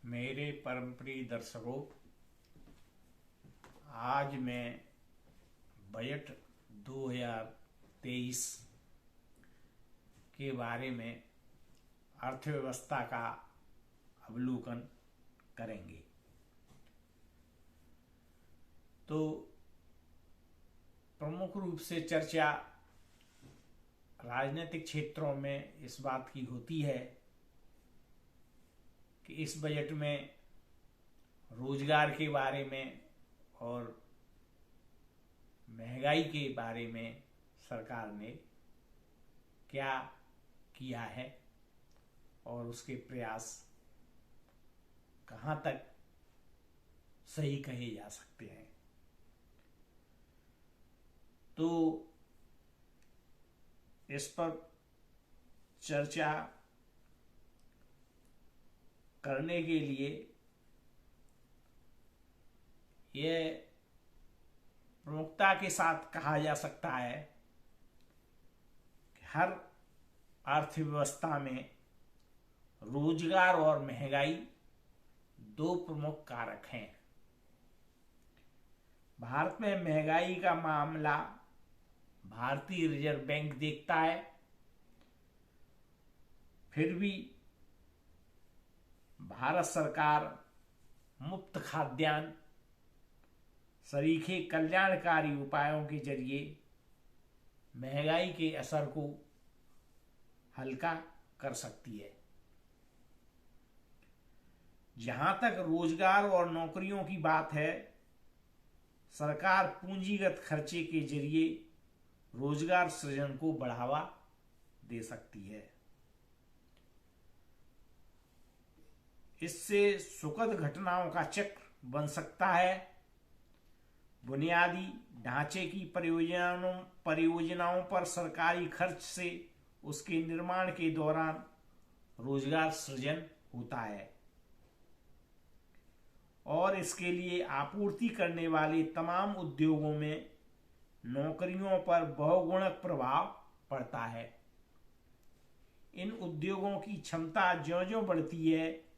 मेरे परम प्रिय दर्शकों, आज मैं बजट 2023 के बारे में अर्थव्यवस्था का अवलोकन करेंगे। तो प्रमुख रूप से चर्चा राजनीतिक क्षेत्रों में इस बात की होती है कि इस बजट में रोजगार के बारे में और महंगाई के बारे में सरकार ने क्या किया है और उसके प्रयास कहाँ तक सही कहे जा सकते हैं। तो इस पर चर्चा करने के लिए यह प्रमुखता के साथ कहा जा सकता है कि हर अर्थव्यवस्था में रोजगार और महंगाई दो प्रमुख कारक हैं। भारत में महंगाई का मामला भारतीय रिजर्व बैंक देखता है, फिर भी भारत सरकार मुफ्त खाद्यान्न, सरीखे कल्याणकारी उपायों के जरिए महंगाई के असर को हल्का कर सकती है। जहां तक रोजगार और नौकरियों की बात है, सरकार पूंजीगत खर्चे के जरिए रोजगार सृजन को बढ़ावा दे सकती है। इससे सुखद घटनाओं का चक्र बन सकता है। बुनियादी ढांचे की परियोजनाओं पर सरकारी खर्च से उसके निर्माण के दौरान रोजगार सृजन होता है और इसके लिए आपूर्ति करने वाले तमाम उद्योगों में नौकरियों पर बहुगुणक प्रभाव पड़ता है। इन उद्योगों की क्षमता ज्यों-ज्यों बढ़ती है,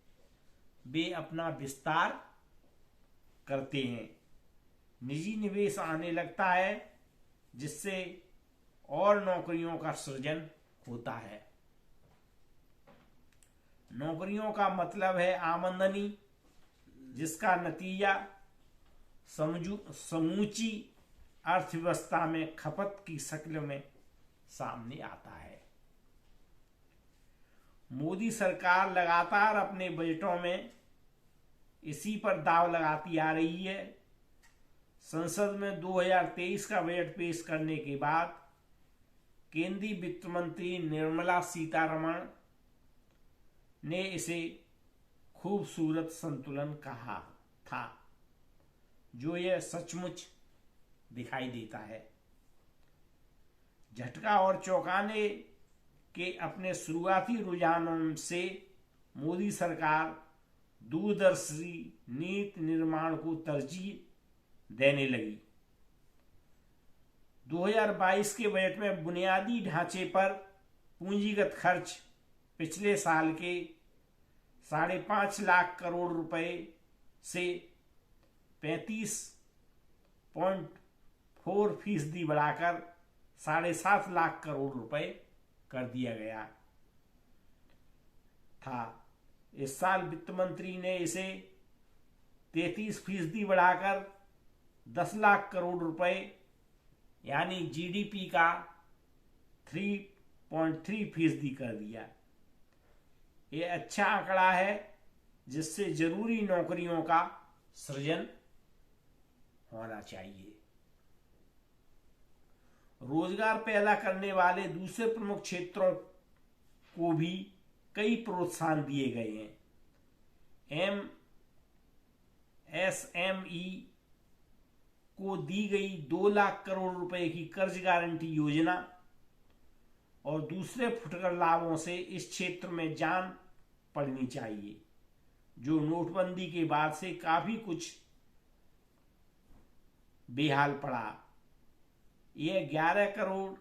वे अपना विस्तार करते हैं, निजी निवेश आने लगता है, जिससे और नौकरियों का सृजन होता है। नौकरियों का मतलब है आमदनी, जिसका नतीजा समूची अर्थव्यवस्था में खपत की शक्ल में सामने आता है। मोदी सरकार लगातार अपने बजटों में इसी पर दाव लगाती आ रही है। संसद में 2023 का बजट पेश करने के बाद केंद्रीय वित्त मंत्री निर्मला सीतारमण ने इसे खूबसूरत संतुलन कहा था, जो यह सचमुच दिखाई देता है। झटका और चौंकाने के अपने शुरुआती रुझानों से मोदी सरकार दूरदर्शी नीति निर्माण को तरजीह देने लगी। 2022 के बजट में बुनियादी ढांचे पर पूंजीगत खर्च पिछले साल के 5.5 लाख करोड़ रुपए से 35.4% बढ़ाकर 7.5 लाख करोड़ रुपए कर दिया गया था। इस साल वित्त मंत्री ने इसे 33% बढ़ाकर 10 लाख करोड़ रुपए यानी जीडीपी का 3.3% कर दिया। यह अच्छा आंकड़ा है, जिससे जरूरी नौकरियों का सृजन होना चाहिए। रोजगार पैदा करने वाले दूसरे प्रमुख क्षेत्रों को भी कई प्रोत्साहन दिए गए हैं। एमएसएमई को दी गई 2 लाख करोड़ रुपए की कर्ज गारंटी योजना और दूसरे फुटकर लाभों से इस क्षेत्र में जान पड़नी चाहिए, जो नोटबंदी के बाद से काफी कुछ बेहाल पड़ा। यह 11 करोड़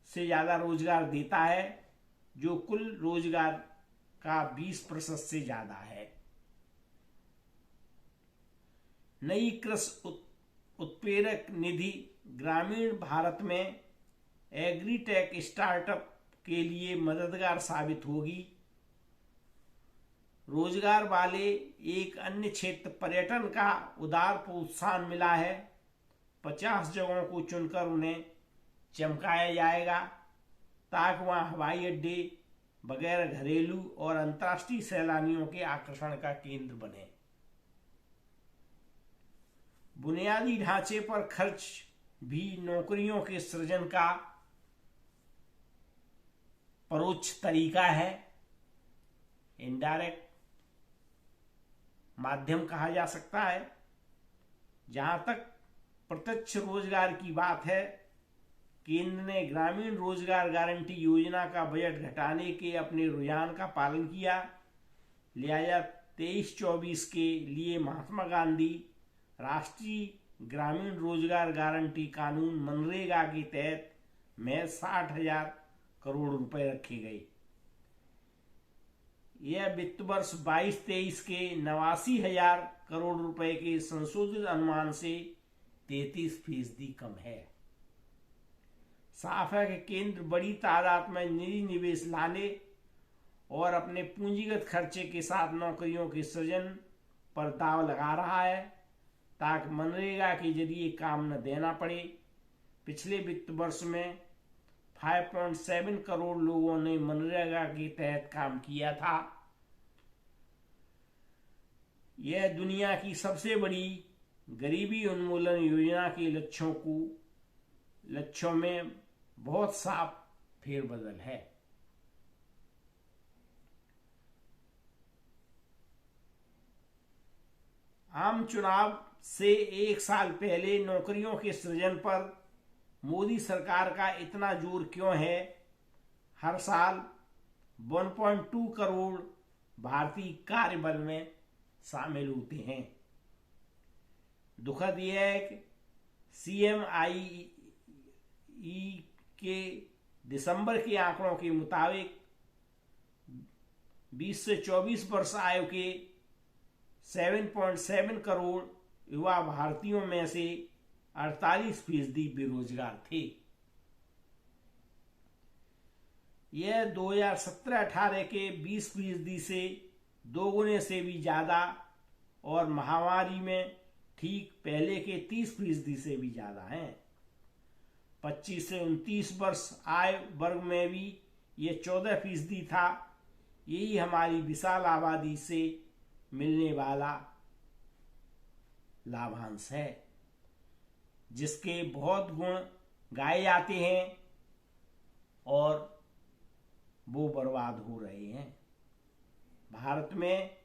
से ज्यादा रोजगार देता है, जो कुल रोजगार का 20% से ज्यादा है। नई कृषि उत्प्रेरक निधि ग्रामीण भारत में एग्रीटेक स्टार्टअप के लिए मददगार साबित होगी। रोजगार वाले एक अन्य क्षेत्र पर्यटन का उदार प्रोत्साहन मिला है। 50 जगहों को चुनकर उन्हें चमकाया जाएगा ताकि वहां हवाई अड्डे वगैरह घरेलू और अंतर्राष्ट्रीय सैलानियों के आकर्षण का केंद्र बने। बुनियादी ढांचे पर खर्च भी नौकरियों के सृजन का परोक्ष तरीका है, इनडायरेक्ट माध्यम कहा जा सकता है। जहां तक प्रत्यक्ष रोजगार की बात है, केंद्र ने ग्रामीण रोजगार गारंटी योजना का बजट घटाने के अपने रुझान का पालन किया। लिहाजा 23-24 के लिए महात्मा गांधी राष्ट्रीय ग्रामीण रोजगार गारंटी कानून मनरेगा के तहत में 60,000 करोड़ रुपए रखे गए। यह वित्त वर्ष 22-23 के 89,000 करोड़ रुपए के संशोधित अनुमान से 33% कम है। साफ है कि केंद्र बड़ी तादाद में निजी निवेश लाने और अपने पूंजीगत खर्चे के साथ नौकरियों के सृजन पर दाव लगा रहा है ताकि मनरेगा के जरिए काम न देना पड़े। पिछले वित्त वर्ष में 5.7 करोड़ लोगों ने मनरेगा के तहत काम किया था। यह दुनिया की सबसे बड़ी गरीबी उन्मूलन योजना के लक्ष्यों में बहुत साफ फेरबदल है। आम चुनाव से एक साल पहले नौकरियों के सृजन पर मोदी सरकार का इतना जोर क्यों है? हर साल 1.2 करोड़ भारतीय कार्यबल में शामिल होते हैं। दुखद यह है कि CMIE के दिसंबर के आंकड़ों के मुताबिक 20 से 24 वर्ष आयु के 7.7 करोड़ युवा भारतीयों में से 48% बेरोजगार थे। यह 2017-18 के 20% से 2 गुने से भी ज्यादा और महामारी में ठीक पहले के 30% से भी ज्यादा है। 25 से 29 वर्ष आयु वर्ग में भी ये 14% था। यही हमारी विशाल आबादी से मिलने वाला लाभांश है, जिसके बहुत गुण गाए जाते हैं और वो बर्बाद हो रहे हैं। भारत में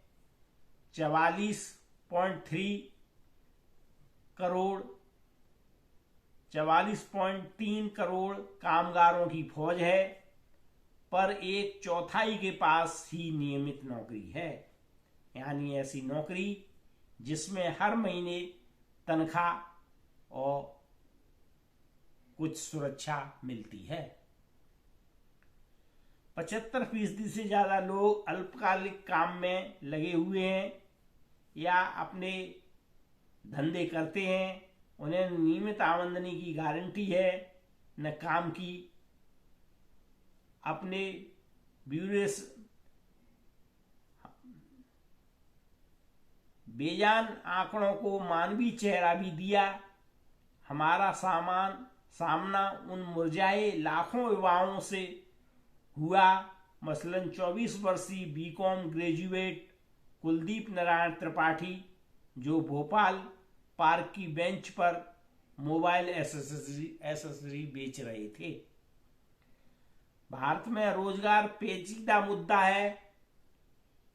44.3 करोड़ 44.3 करोड़ कामगारों की फौज है, पर 1/4 के पास ही नियमित नौकरी है, यानी ऐसी नौकरी जिसमें हर महीने तनख्वाह और कुछ सुरक्षा मिलती है। 75% से ज्यादा लोग अल्पकालिक काम में लगे हुए हैं या अपने धंधे करते हैं। उन्हें नियमित आमदनी की गारंटी है न काम की। अपने ब्यूरेस बेजान आंकड़ों को मानवीय चेहरा भी दिया। हमारा सामना उन मुरझाए लाखों युवाओं से हुआ। मसलन 24 वर्षीय बीकॉम ग्रेजुएट कुलदीप नारायण त्रिपाठी, जो भोपाल पार्क की बेंच पर मोबाइल एसेसरी बेच रहे थे। भारत में रोजगार पेचीदा मुद्दा है।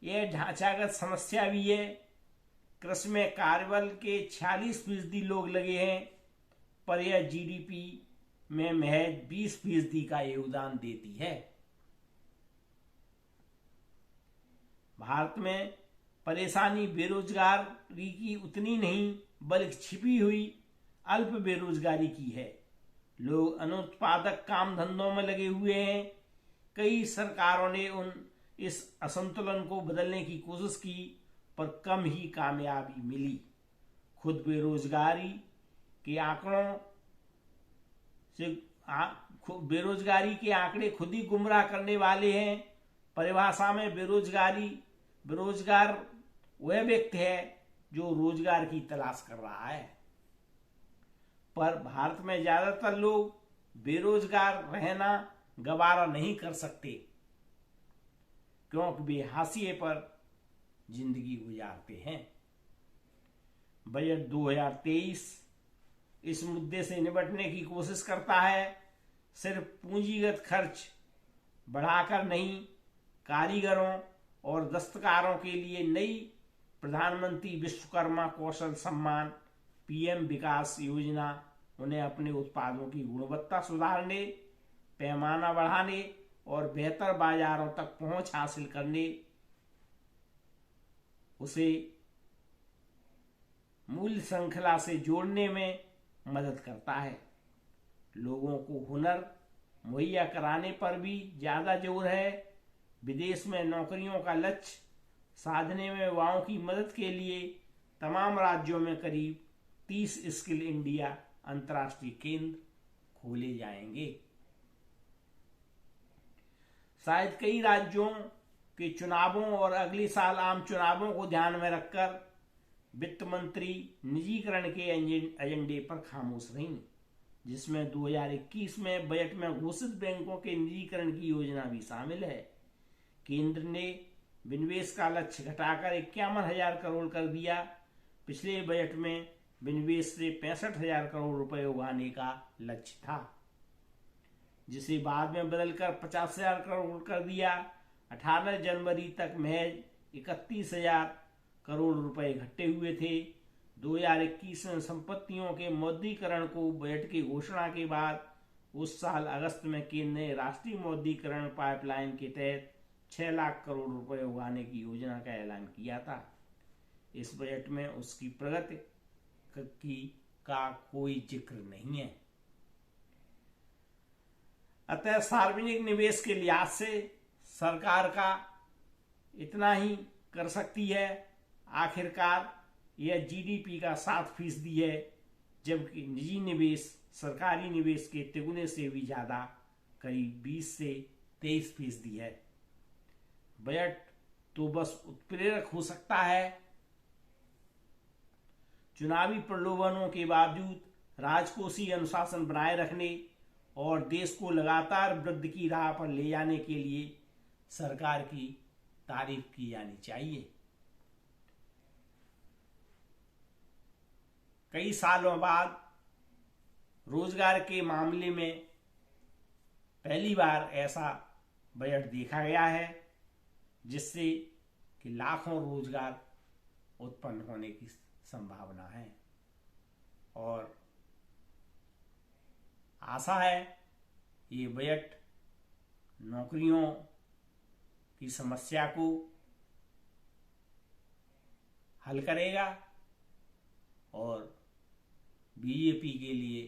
यह ढांचागत समस्या भी है। कृषि में कार्यबल के 46% लोग लगे हैं, पर यह GDP में महज 20% का योगदान देती है। भारत में परेशानी बेरोजगारी की उतनी नहीं, बल्कि छिपी हुई अल्प बेरोजगारी की है। लोग अनुत्पादक काम धंधों में लगे हुए हैं। कई सरकारों ने इस असंतुलन को बदलने की कोशिश की, पर कम ही कामयाबी मिली। खुद बेरोजगारी के आंकड़ों से बेरोजगारी के आंकड़े खुद ही गुमराह करने वाले हैं। परिभाषा में बेरोजगार वह व्यक्ति है जो रोजगार की तलाश कर रहा है, पर भारत में ज्यादातर लोग बेरोजगार रहना गवारा नहीं कर सकते, क्योंकि वे हाशिए पर जिंदगी गुजारते हैं। बजट 2023 इस मुद्दे से निपटने की कोशिश करता है। सिर्फ पूंजीगत खर्च बढ़ाकर नहीं, कारीगरों और दस्तकारों के लिए नई प्रधानमंत्री विश्वकर्मा कौशल सम्मान पीएम विकास योजना उन्हें अपने उत्पादों की गुणवत्ता सुधारने, पैमाना बढ़ाने और बेहतर बाजारों तक पहुंच हासिल करने, उसे मूल्य श्रृंखला से जोड़ने में मदद करता है। लोगों को हुनर मुहैया कराने पर भी ज्यादा जोर है। विदेश में नौकरियों का लक्ष्य साधने में युवाओं की मदद के लिए तमाम राज्यों में करीब 30 स्किल इंडिया अंतर्राष्ट्रीय केंद्र खोले जाएंगे। शायद कई राज्यों के चुनावों और अगले साल आम चुनावों को ध्यान में रखकर वित्त मंत्री निजीकरण के एजेंडे पर खामोश रहीं, जिसमें 2021 में बजट में घोषित बैंकों के निजीकरण की योजना भी शामिल है। केंद्र ने विनिवेश का लक्ष्य घटाकर 51,000 करोड़ कर दिया। पिछले बजट में विनिवेश से 65,000 करोड़ रुपए उगाने का लक्ष्य था, जिसे बाद में बदलकर 50,000 करोड़ कर दिया। 18 जनवरी तक महज 31,000 करोड़ रुपए इकट्ठे हुए थे। 2021 में संपत्तियों के मौद्रीकरण को बजट की घोषणा के बाद उस साल अगस्त में केंद्र ने राष्ट्रीय मौद्रीकरण पाइपलाइन के तहत 6 लाख करोड़ रुपए उगाने की योजना का ऐलान किया था। इस बजट में उसकी प्रगति का कोई जिक्र नहीं है। अतः सार्वजनिक निवेश के लिहाज से सरकार का इतना ही कर सकती है। आखिरकार यह जीडीपी का 7% है, जबकि निजी निवेश सरकारी निवेश के तिगुने से भी ज्यादा करीब 20 से 23% है। बजट तो बस उत्प्रेरक हो सकता है। चुनावी प्रलोभनों के बावजूद राजकोषीय अनुशासन बनाए रखने और देश को लगातार वृद्धि की राह पर ले जाने के लिए सरकार की तारीफ की जानी चाहिए। कई सालों बाद रोजगार के मामले में पहली बार ऐसा बजट देखा गया है, जिससे कि लाखों रोजगार उत्पन्न होने की संभावना है और आशा है ये बजट नौकरियों की समस्या को हल करेगा और बीजेपी के लिए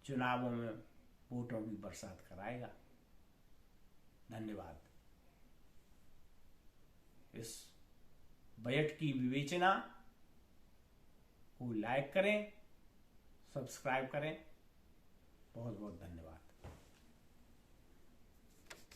चुनावों में वोटों की बरसात कराएगा। धन्यवाद। इस बजट की विवेचना को लाइक करें, सब्सक्राइब करें। बहुत बहुत धन्यवाद।